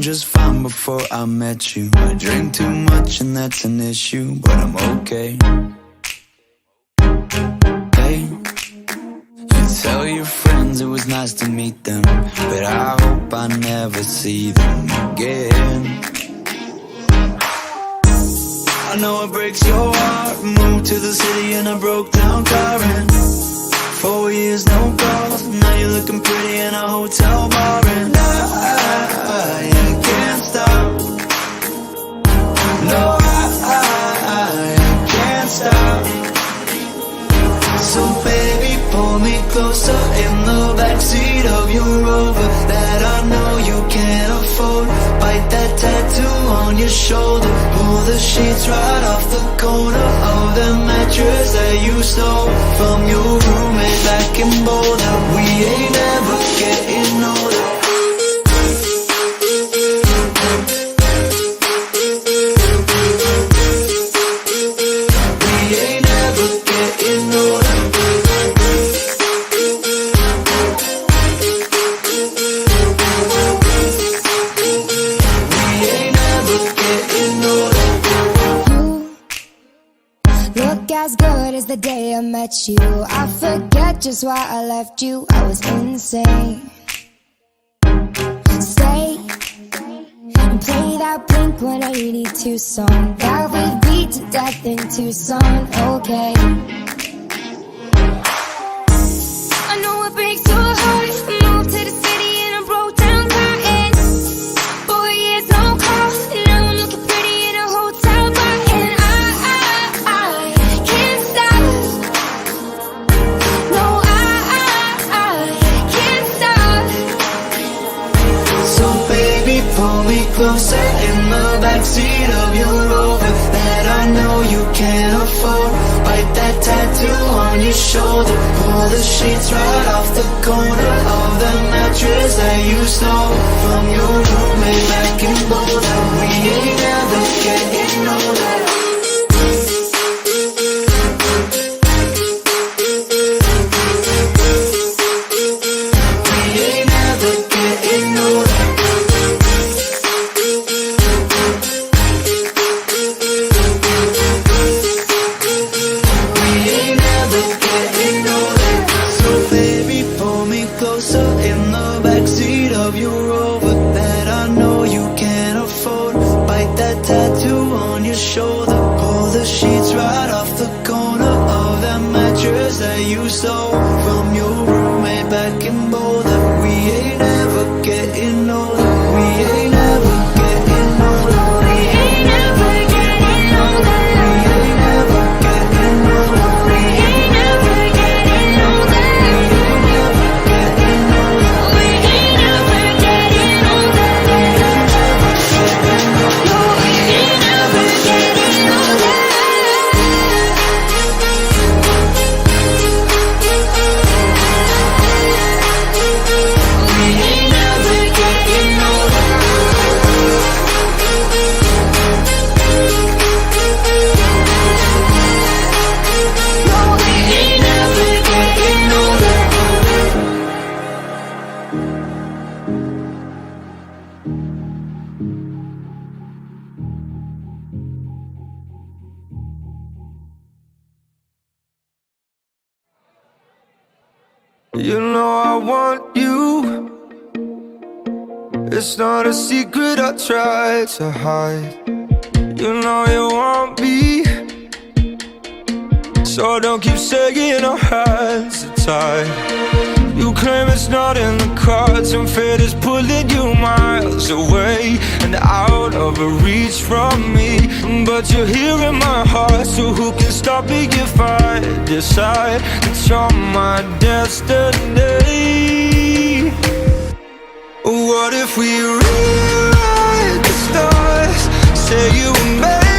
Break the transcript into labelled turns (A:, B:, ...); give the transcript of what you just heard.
A: doing just fine before I met you. I drink too much and that's an issue, but I'm okay. Hey, you tell your friends it was nice to meet them, but I hope I never see them again. I know it breaks your heart. Moved to the city in a broke down car, and 4 years no calls. Now you're looking pretty in a hotel bar, and I can't stop. No, I can't stop. So baby, pull me closer in the backseat of your Rover that I know you can't afford. Bite that tattoo on your shoulder. Pull the sheets right off the corner of the mattress that you stole from your roommate back in Boulder. We ain't ever getting older. We ain't ever getting older.
B: As good as the day I met you. I forget just why I left you. I was insane. Stay and play that Blink-182 song that we beat to death in Tucson. Okay, I know it breaks your heart. Moved to the city and I broke down crying. 4 years no call. Now I'm looking pretty in a hotel bar, and I can't stop. No, I can't stop.
A: So baby, pull me closer in the backseat of your Rover that I know you can't afford. Bite that tattoo on your shoulder. Pull the sheets right off the corner of the mattress that you stole from your roommate back in Boulder. We ain't never getting older. We ain't never getting older. We ain't never getting older. So baby, pull me closer in the backseat of your Rover that I know you can't afford. Bite that tattoo on your shoulder. Pull the sheets right off the corner of that mattress that you stole from your roommate back in Boulder. We ain't ever getting older. We ain't ever getting older. We ain't ever getting older. We ain't ever getting older. We ain't ever getting older. We ain't ever getting older. We ain't ever getting older. We ain't ever getting older. No, we ain't ever getting older.
C: You know I want you. It's not a secret I try to hide. You know you want me, so don't keep saying our hands are tied. You claim it's not in the cards, and fate is pulling you miles away and out of reach from me. But you're here in my heart, so who can stop me if I decide that you're my destiny? What if we rewrite the stars? Say you and me